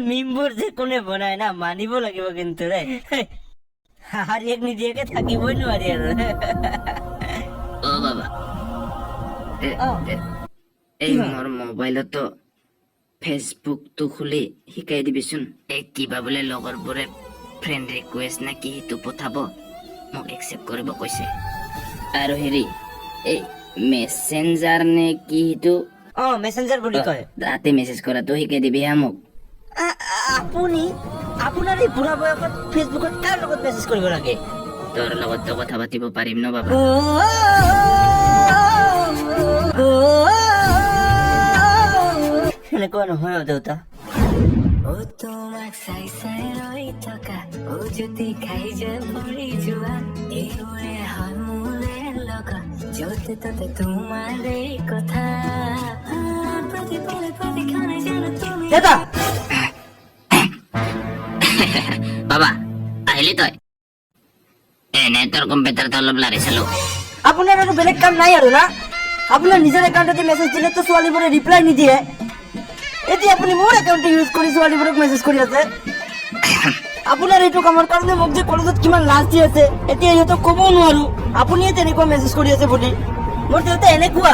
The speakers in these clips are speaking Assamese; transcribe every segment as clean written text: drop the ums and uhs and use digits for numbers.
মিমবোৰ যে কোনে বনায় না মানিব লাগিব কিন্তু ৰে হাৰিয়েক নিদিয়াকে থাকিবই নোৱাৰি আৰু অ বাবা এই মোৰ মোবাইলতো ফেচবুকটো খুলি শিকাই দিবিচোন এই কিবা বোলে লগৰবোৰে ফ্ৰেণ্ড ৰিকুৱেষ্ট নে কি সেইটো পঠাব মোক একচেপ্ট কৰিব কৈছে আৰু হেৰি এই মেছেঞ্জাৰ নে কি সেইটো মেছেঞ্জাৰ বুলি কয় তাতে মেছেজ কৰাটো শিকাই দিবি হা মোক আপুনি আপোনাৰ এই বুঢ়া বয়সত ফেচবুকত কাৰ লগত মেছেজ কৰিব লাগে তোৰ লগততো কথা পাতিব পাৰিম ন বাবা সেনেকুৱা নহয় দেউতা তোমাক চাই চাই ৰৈ থকা জ্যোতি খাই যে পৰি যোৱা এইবোৰে হয় মোৰে লগত য'তে ত'তে তোমাৰে কথা প্ৰতিপলে প্ৰতিক্ষণে জানো তুমি দেউতা বাবা আহিলি তই এনে তোৰ কম্পিউটাৰটো অলপ লাৰি চালো আপোনাৰ আৰু বেলেগ কাম নাই আৰু না আপোনাৰ নিজৰ একাউণ্টতে মেছেজ দিলে তো ছোৱালীবোৰে ৰিপ্লাই নিদিয়ে এতিয়া আপুনি মোৰ একাউণ্ট ইউজ কৰি ছোৱালীবোৰক মেছেজ কৰি আছে আপোনাৰ এইটো কামৰ কাৰণে মোক যে কলেজত কিমান লাজ দি আছে এতিয়া ইহঁতক ক'ব নোৱাৰো আপুনিয়ে তেনেকুৱা মেছেজ কৰি আছে বুলি মোৰ দেউতা এনেকুৱা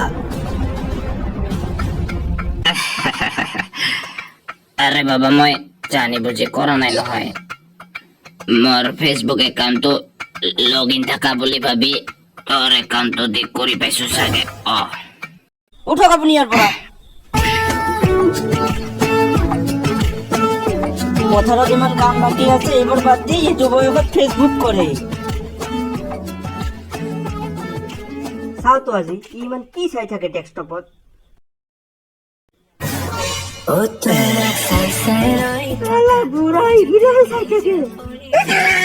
আৰে বাবা মই জানি বুজি কৰা নাই নহয় মোৰ ফেচবুক একাউণ্টটো লগ ইন থকা বুলি ভাবি তোৰ একাউণ্টটো দি কৰি পাইছো চাগে উঠক আপুনি ইয়াৰ পৰা পথাৰত ইমান কাম বাকী আছে এইবোৰ বাদ দি এইটো বয়সত ফেচবুক কৰে চাওতো আজি ইমান কি চাই থাকে ডেস্কটপত তোমাক চাই চাই ৰৈ বুঢ়া চাই থাকে